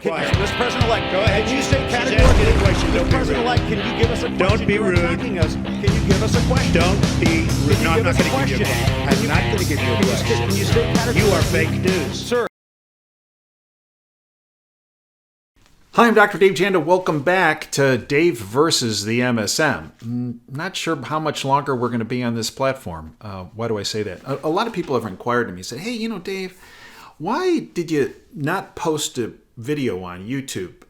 Quiet. Mr. President-elect, Go ahead. can you state She's asking you a categorically, question. Don't Mr. be President-elect, can you give us a question? Don't be You are rude. attacking us. Can you give us a question? Don't be rude. Can No, you I'm give not us a going to give you a question? question. I'm not going to give you a question. Can you state categorically? You are fake news. Sir. Hi, I'm Dr. Dave Janda. Welcome back to Dave versus the MSM. Not sure how much longer we're going to be on this platform. Why do I say that? A lot of people have inquired to me and said, hey, Dave, why did you not post a video on YouTube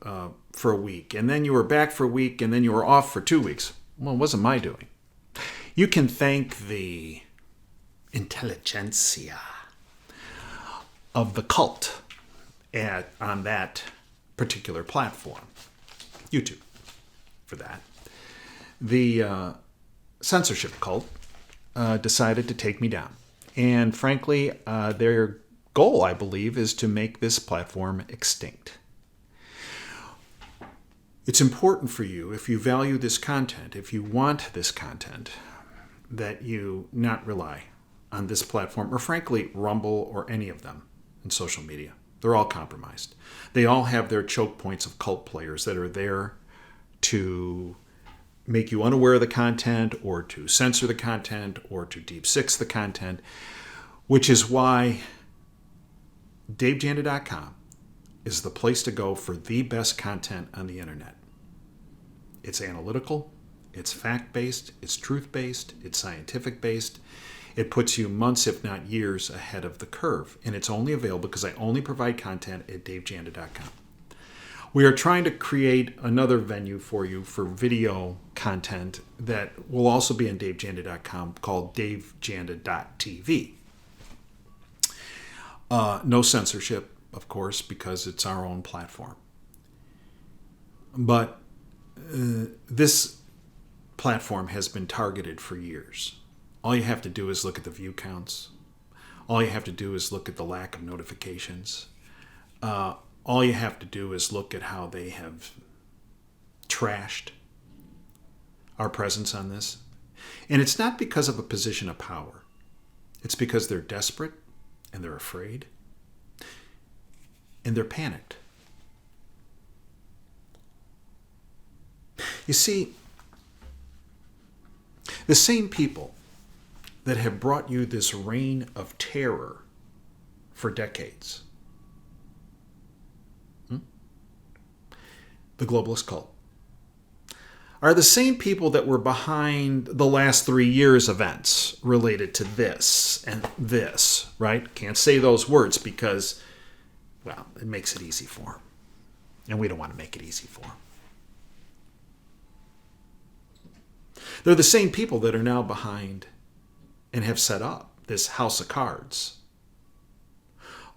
for a week? And then you were back for a week and then you were off for 2 weeks. Well, it wasn't my doing. You can thank the intelligentsia of the cult on that particular platform, YouTube, for that. The censorship cult decided to take me down. And frankly, their goal, I believe, is to make this platform extinct. It's important for you, if you value this content, if you want this content, that you not rely on this platform, or frankly, Rumble or any of them in social media. They're all compromised. They all have their choke points of cult players that are there to make you unaware of the content, or to censor the content, or to deep six the content, which is why DaveJanda.com is the place to go for the best content on the internet. It's analytical, it's fact-based, it's truth-based, it's scientific-based. It puts you months, if not years, ahead of the curve. And it's only available because I only provide content at DaveJanda.com. We are trying to create another venue for you for video content that will also be on DaveJanda.com called DaveJanda.tv. No censorship, of course, because it's our own platform. But this platform has been targeted for years. All you have to do is look at the view counts. All you have to do is look at the lack of notifications. All you have to do is look at how they have trashed our presence on this. And it's not because of a position of power. It's because they're desperate and they're afraid and they're panicked. You see, the same people that have brought you this reign of terror for decades, the globalist cult, are the same people that were behind the last 3 years' events related to this and this, right? Can't say those words because, well, it makes it easy for them. And we don't want to make it easy for them. They're the same people that are now behind and have set up this house of cards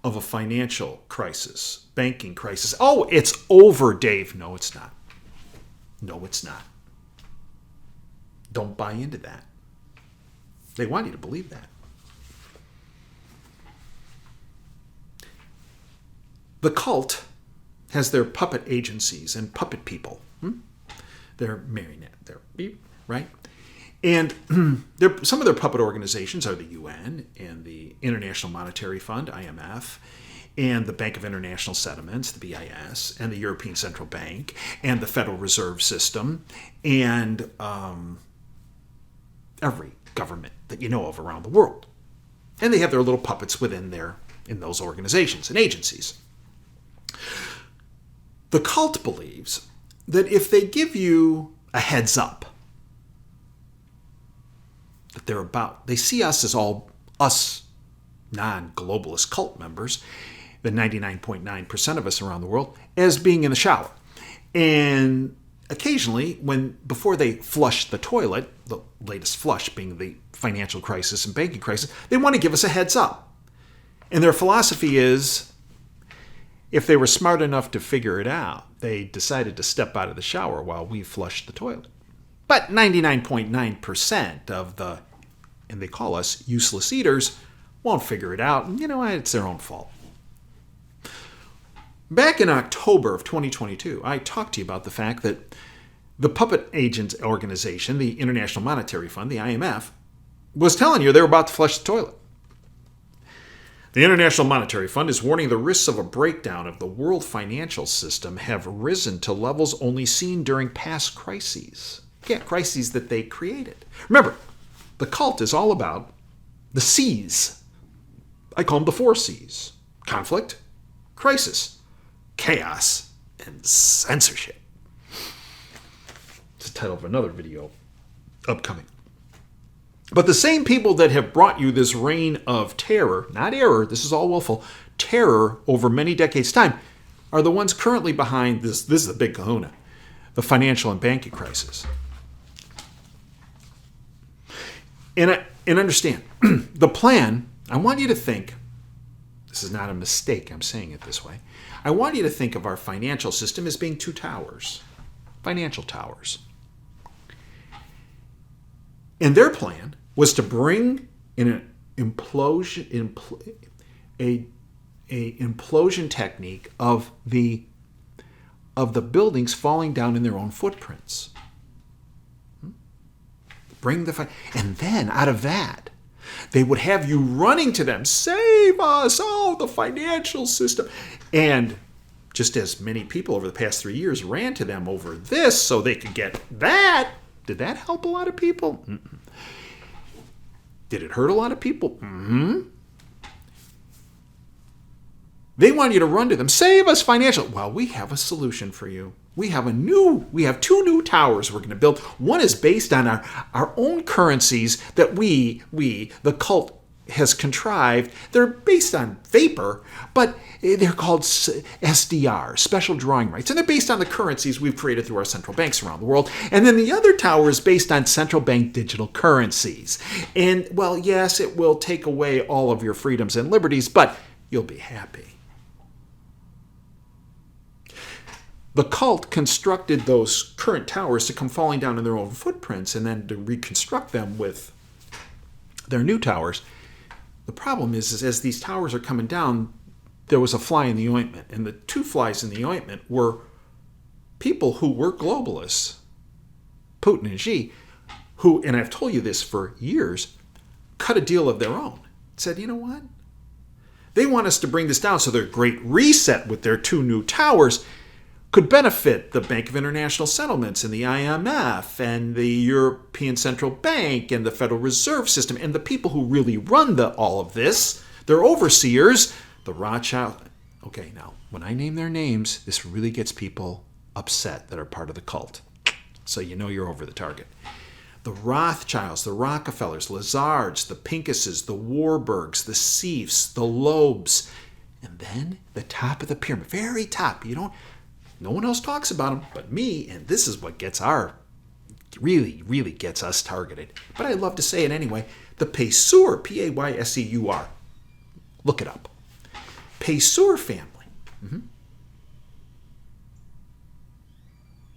of a financial crisis, banking crisis. Oh, it's over, Dave. No, it's not. No, it's not. Don't buy into that. They want you to believe that. The cult has their puppet agencies and puppet people. They're marionette. They're right? And some of their puppet organizations are the UN and the International Monetary Fund, IMF, and the Bank of International Settlements, the BIS, and the European Central Bank, and the Federal Reserve System, and every government that you know of around the world. And they have their little puppets in those organizations and agencies. The cult believes that if they give you a heads up, that they see us as all us non-globalist cult members, the 99.9% of us around the world, as being in the shower. And occasionally, before they flush the toilet, the latest flush being the financial crisis and banking crisis, they want to give us a heads up. And their philosophy is, if they were smart enough to figure it out, they decided to step out of the shower while we flushed the toilet. But 99.9% of and they call us useless eaters, won't figure it out. And it's their own fault. Back in October of 2022, I talked to you about the fact that the puppet agent organization, the International Monetary Fund, the IMF, was telling you they were about to flush the toilet. The International Monetary Fund is warning the risks of a breakdown of the world financial system have risen to levels only seen during past crises. Yeah, crises that they created. Remember, the cult is all about the C's. I call them the 4 C's. Conflict, crisis, chaos, and censorship. It's the title of another video upcoming. But the same people that have brought you this reign of terror, not error, this is all willful, terror over many decades' time, are the ones currently behind this is the big kahuna, the financial and banking crisis. And understand, the plan, I want you to think, this is not a mistake, I'm saying it this way, I want you to think of our financial system as being 2 towers, financial towers. And their plan was to bring in an implosion technique of the buildings falling down in their own footprints. And then out of that, they would have you running to them, save us, oh, the financial system. And just as many people over the past 3 years ran to them over this so they could get that, did that help a lot of people? Mm-mm. Did it hurt a lot of people? Mm-hmm. They want you to run to them. Save us financially. Well, we have a solution for you. We have 2 new towers we're going to build. One is based on our own currencies that we, the cult, has contrived. They're based on vapor, but they're called SDR, special drawing rights. And they're based on the currencies we've created through our central banks around the world. And then the other tower is based on central bank digital currencies. And, well, yes, it will take away all of your freedoms and liberties, but you'll be happy. The cult constructed those current towers to come falling down in their own footprints and then to reconstruct them with their new towers. The problem is as these towers are coming down, there was a fly in the ointment. And the 2 flies in the ointment were people who were globalists, Putin and Xi, who, and I've told you this for years, cut a deal of their own. Said, you know what? They want us to bring this down so their great reset with their 2 new towers could benefit the Bank of International Settlements and the IMF and the European Central Bank and the Federal Reserve System and the people who really run all of this, their overseers, the Rothschild. Okay, now, when I name their names, this really gets people upset that are part of the cult. So you know you're over the target. The Rothschilds, the Rockefellers, Lazards, the Pinkuses, the Warburgs, the Seifs, the Loebs, and then the top of the pyramid, very top. No one else talks about them but me, and this is what really gets us targeted. But I love to say it anyway. The Payseur, Payseur. Look it up. Payseur family. Mm-hmm.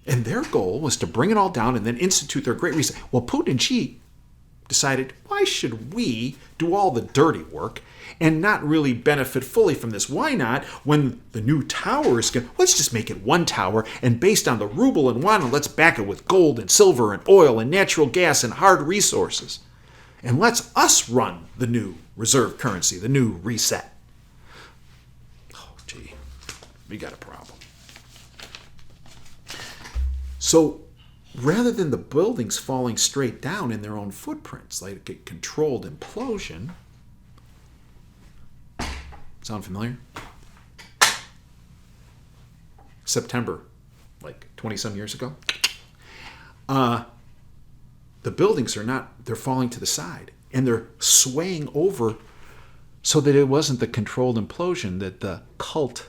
And their goal was to bring it all down and then institute their great reset. Well, Putin and Xi decided, why should we do all the dirty work and not really benefit fully from this? Why not, when the new tower is going, let's just make it 1 tower, and based on the ruble and yuan, let's back it with gold and silver and oil and natural gas and hard resources. And let's us run the new reserve currency, the new reset. Oh, gee, we got a problem. So rather than the buildings falling straight down in their own footprints, like a controlled implosion. Sound familiar? September, like 20-some years ago. The buildings they're falling to the side. And they're swaying over so that it wasn't the controlled implosion that the cult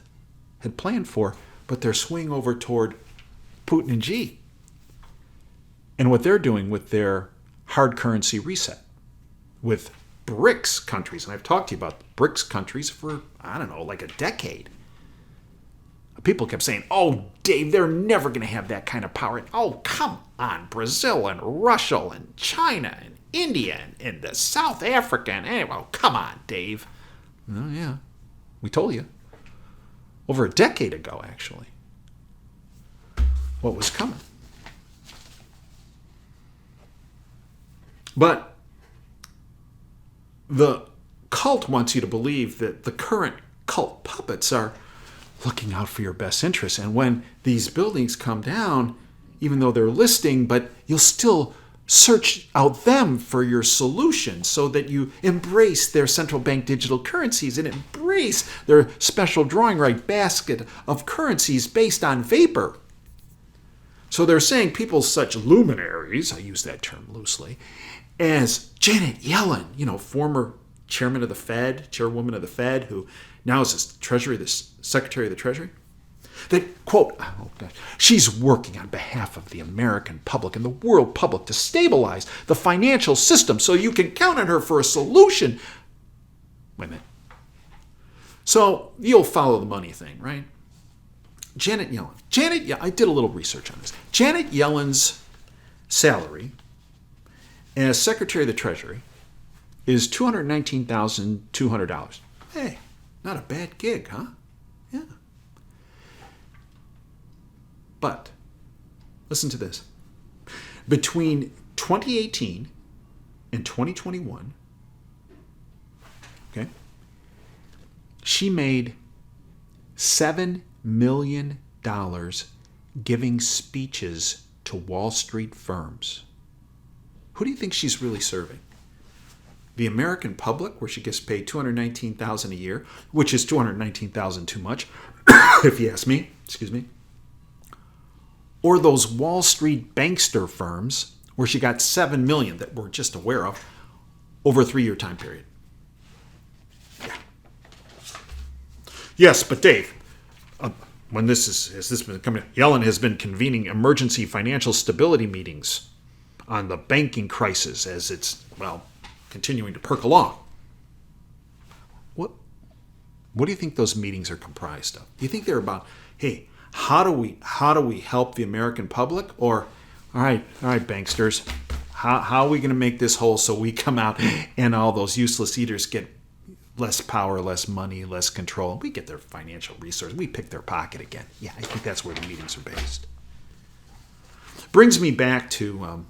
had planned for, but they're swinging over toward Putin and Xi. And what they're doing with their hard currency reset with BRICS countries. And I've talked to you about BRICS countries for, like a decade. People kept saying, oh, Dave, they're never going to have that kind of power. Oh, come on, Brazil and Russia and China and India and the South Africa. And, well, come on, Dave. Oh, yeah. We told you. Over a decade ago, actually. What was coming. But the cult wants you to believe that the current cult puppets are looking out for your best interests. And when these buildings come down, even though they're listing, but you'll still search out them for your solution so that you embrace their central bank digital currencies and embrace their special drawing right basket of currencies based on vapor. So they're saying people such luminaries, I use that term loosely, as Janet Yellen, former chairman of the Fed, chairwoman of the Fed, who now is the Secretary of the Treasury, that, quote, she's working on behalf of the American public and the world public to stabilize the financial system so you can count on her for a solution. Wait a minute. So you'll follow the money thing, right? Janet Yellen. I did a little research on this. Janet Yellen's salary as Secretary of the Treasury is $219,200. Hey, not a bad gig, huh? Yeah. But, listen to this. Between 2018 and 2021, okay, she made $7 million giving speeches to Wall Street firms. Who do you think she's really serving? The American public, where she gets paid $219,000 a year, which is $219,000 too much, if you ask me. Excuse me. Or those Wall Street bankster firms where she got $7 million that we're just aware of over a 3-year time period. Yeah. Yes, but Dave, when has this been coming? Yellen has been convening emergency financial stability meetings on the banking crisis as it's continuing to perk along. What do you think those meetings are comprised of? Do you think they're about, hey, how do we help the American public? Or, all right, banksters, how are we going to make this whole so we come out and all those useless eaters get less power, less money, less control? We get their financial resources. We pick their pocket again. Yeah, I think that's where the meetings are based. Brings me back to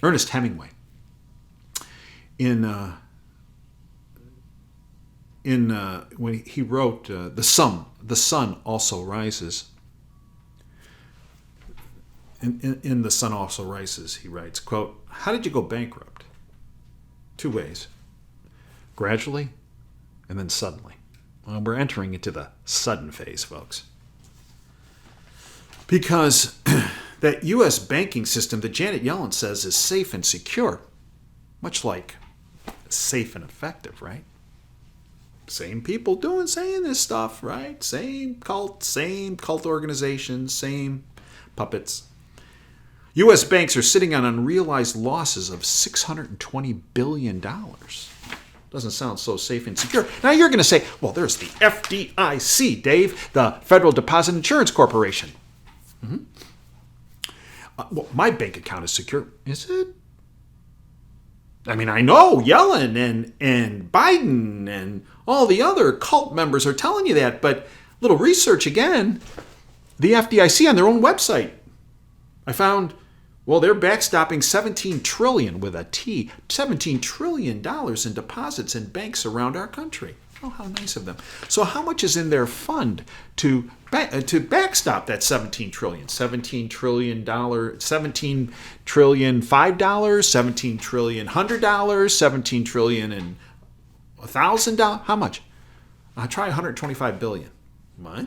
Ernest Hemingway. In when he wrote the sun also rises. In The Sun Also Rises, he writes, quote, "How did you go bankrupt? 2 ways. Gradually and then suddenly." Well, we're entering into the sudden phase, folks. Because that U.S. banking system that Janet Yellen says is safe and secure, much like safe and effective, right? Same people saying this stuff, right? Same cult organizations, same puppets. U.S. banks are sitting on unrealized losses of $620 billion. Doesn't sound so safe and secure. Now you're going to say, well, there's the FDIC, Dave, the Federal Deposit Insurance Corporation. Mm-hmm. Well, my bank account is secure. Is it? I mean, I know Yellen and Biden and all the other cult members are telling you that, but little research again, the FDIC on their own website, I found, they're backstopping $17 trillion with a T, $17 trillion in deposits in banks around our country. Oh, how nice of them. So how much is in their fund to backstop that $17 trillion? $17 trillion, $17 trillion $5, $17 trillion $100, $17 trillion and $1,000? How much? I'll try $125 billion. What?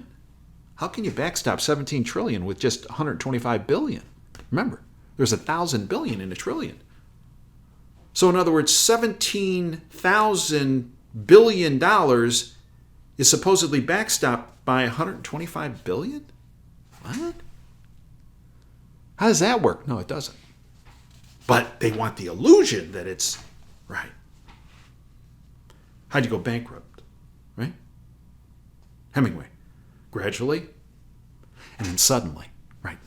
How can you backstop $17 trillion with just $125 billion? Remember, there's 1,000 billion in a trillion. So in other words, $17,000 billion is supposedly backstopped by $125 billion? What? How does that work? No, it doesn't. But they want the illusion that it's right. How'd you go bankrupt? Right? Hemingway. Gradually and then suddenly. Right.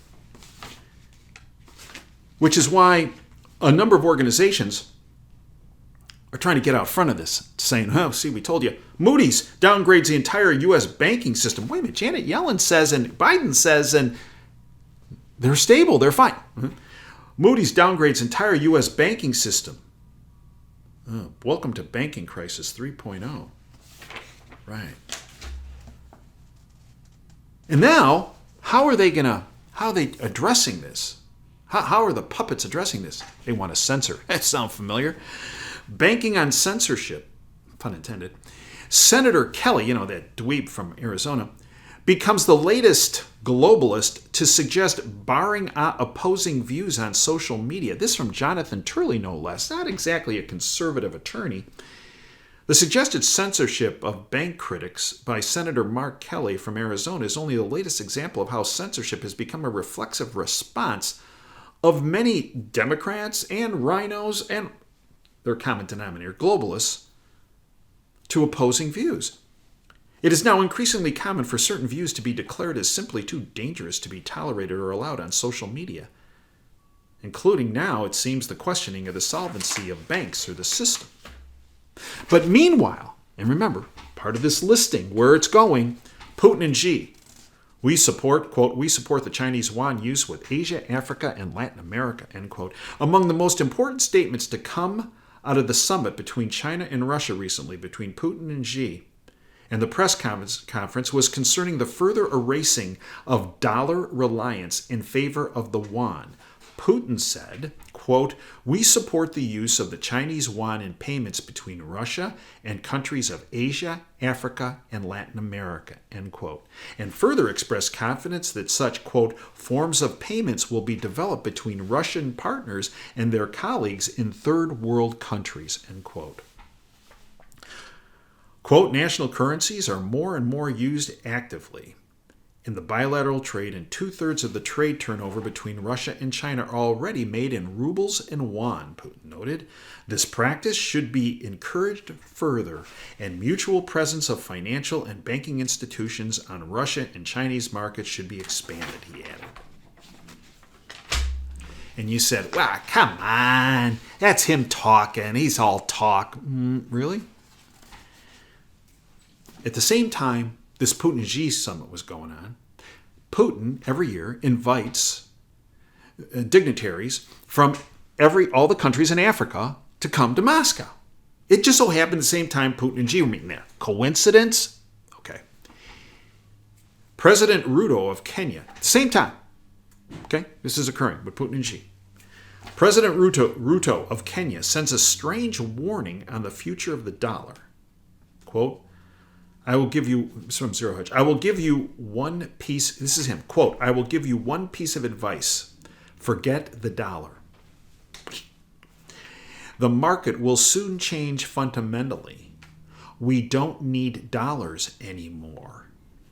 Which is why a number of organizations are trying to get out front of this, saying, see, we told you. Moody's downgrades the entire U.S. banking system. Wait a minute, Janet Yellen says and Biden says, and they're stable, they're fine. Moody's downgrades entire U.S. banking system. Oh, welcome to Banking Crisis 3.0. Right. And now, how are they addressing this? How are the puppets addressing this? They want to censor. That sounds familiar. Banking on censorship, pun intended. Senator Kelly, that dweeb from Arizona, becomes the latest globalist to suggest barring opposing views on social media. This from Jonathan Turley, no less. Not exactly a conservative attorney. The suggested censorship of bank critics by Senator Mark Kelly from Arizona is only the latest example of how censorship has become a reflexive response of many Democrats and rhinos and their common denominator, globalists, to opposing views. It is now increasingly common for certain views to be declared as simply too dangerous to be tolerated or allowed on social media, including now, it seems, the questioning of the solvency of banks or the system. But meanwhile, and remember, part of this listing, where it's going, Putin and Xi, we support, quote, we support the Chinese yuan use with Asia, Africa, and Latin America, end quote. Among the most important statements to come out of the summit between China and Russia recently, between Putin and Xi, and the press conference was concerning the further erasing of dollar reliance in favor of the yuan. Putin said, quote, we support the use of the Chinese yuan in payments between Russia and countries of Asia, Africa, and Latin America, end quote, and further expressed confidence that such, quote, forms of payments will be developed between Russian partners and their colleagues in third world countries, end quote. Quote, national currencies are more and more used actively in the bilateral trade, and 2/3 of the trade turnover between Russia and China are already made in rubles and yuan, Putin noted. This practice should be encouraged further, and mutual presence of financial and banking institutions on Russian and Chinese markets should be expanded, he added. And you said, well, come on, that's him talking. He's all talk. Really? At the same time this Putin and Xi summit was going on, Putin every year invites dignitaries from all the countries in Africa to come to Moscow. It just so happened at the same time Putin and Xi were meeting there. Coincidence? Okay. President Ruto of Kenya, at the same time. Okay, this is occurring with Putin and Xi. President Ruto of Kenya sends a strange warning on the future of the dollar. Quote, I will give you, from Zero Hedge, I will give you one piece, this is him, quote, I will give you one piece of advice. Forget the dollar. The market will soon change fundamentally. We don't need dollars anymore,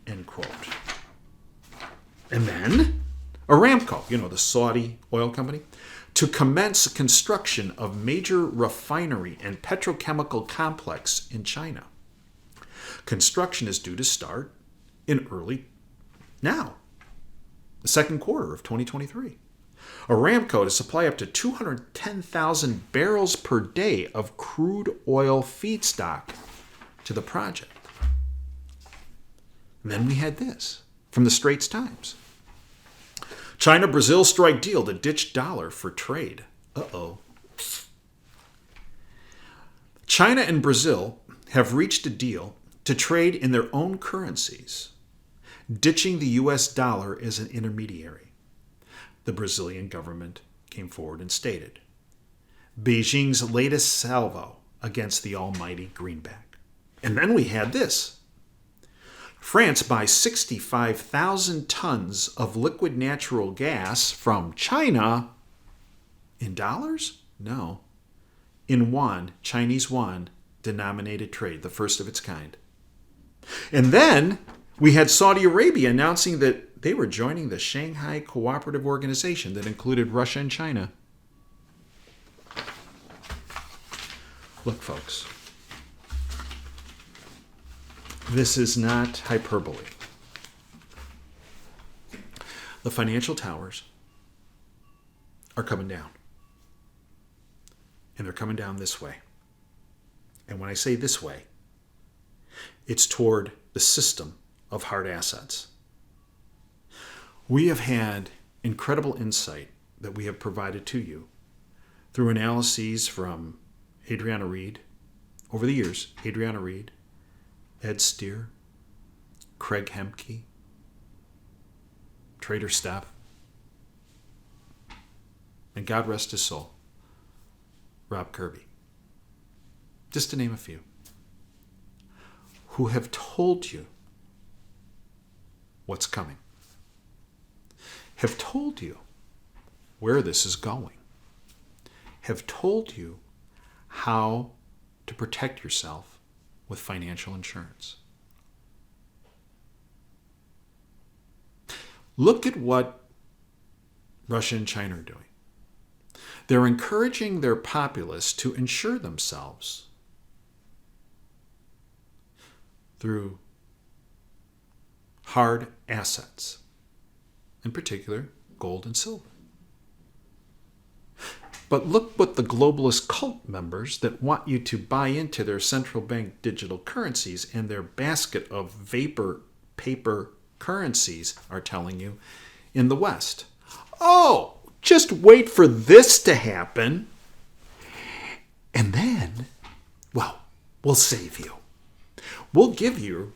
end quote. And then Aramco, the Saudi oil company, to commence construction of major refinery and petrochemical complex in China. Construction is due to start in the second quarter of 2023. Aramco to supply up to 210,000 barrels per day of crude oil feedstock to the project. And then we had this from the Straits Times. China-Brazil strike deal to ditch dollar for trade. Uh-oh. China and Brazil have reached a deal to trade in their own currencies, ditching the U.S. dollar as an intermediary. The Brazilian government came forward and stated, Beijing's latest salvo against the almighty greenback. And then we had this. France buys 65,000 tons of liquid natural gas from China in dollars? No. In yuan, Chinese yuan denominated trade, the first of its kind. And then we had Saudi Arabia announcing that they were joining the Shanghai Cooperative Organization that included Russia and China. Look, folks, this is not hyperbole. The financial towers are coming down. And they're coming down this way. And when I say this way, it's toward the system of hard assets. We have had incredible insight that we have provided to you through analyses from Adriana Reed, over the years, Adriana Reed, Ed Steer, Craig Hemke, Trader Steph, and God rest his soul, Rob Kirby, just to name a few, who have told you what's coming, have told you where this is going, have told you how to protect yourself with financial insurance. Look at what Russia and China are doing. They're encouraging their populace to insure themselves through hard assets, in particular gold and silver. But look what the globalist cult members that want you to buy into their central bank digital currencies and their basket of vapor paper currencies are telling you in the West. Oh, just wait for this to happen. And then, well, we'll save you. We'll give you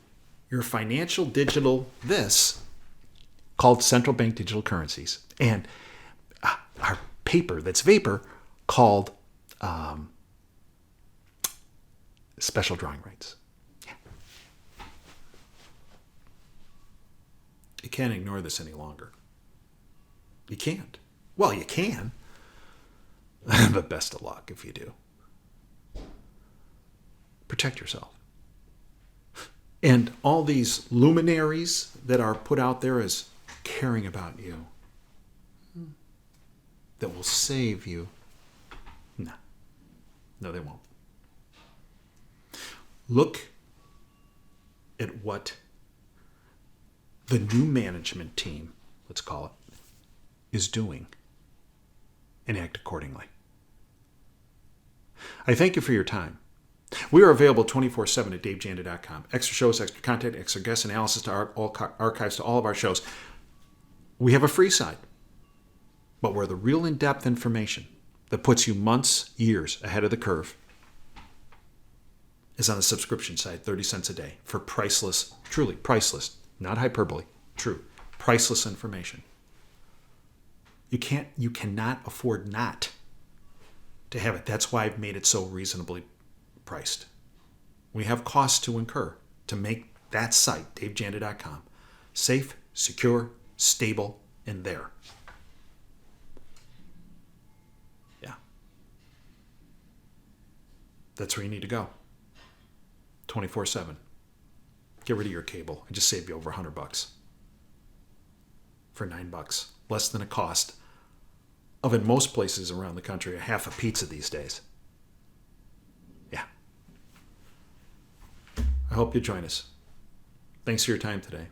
your financial digital this called central bank digital currencies and our paper that's vapor called special drawing rights. Yeah. You can't ignore this any longer. You can't. Well, you can, but best of luck if you do. Protect yourself. And all these luminaries that are put out there as caring about you, that will save you. No, they won't. Look at what the new management team, let's call it, is doing and act accordingly. I thank you for your time. We are available 24/7 at davejanda.com. Extra shows, extra content, extra guest analysis to all archives to all of our shows. We have a free side, but where the real in-depth information that puts you months, years ahead of the curve is on the subscription side, 30 cents a day for priceless, truly priceless, not hyperbole, true, priceless information. You cannot afford not to have it. That's why I've made it so reasonably priced. We have costs to incur to make that site, davejanda.com, safe, secure, stable, and there. Yeah. That's where you need to go. 24/7. Get rid of your cable. I just saved you over $100 for $9. Less than a cost of, in most places around the country, a half a pizza these days. Yeah. I hope you join us. Thanks for your time today.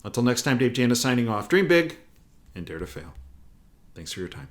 Until next time, Dave Janda signing off. Dream big and dare to fail. Thanks for your time.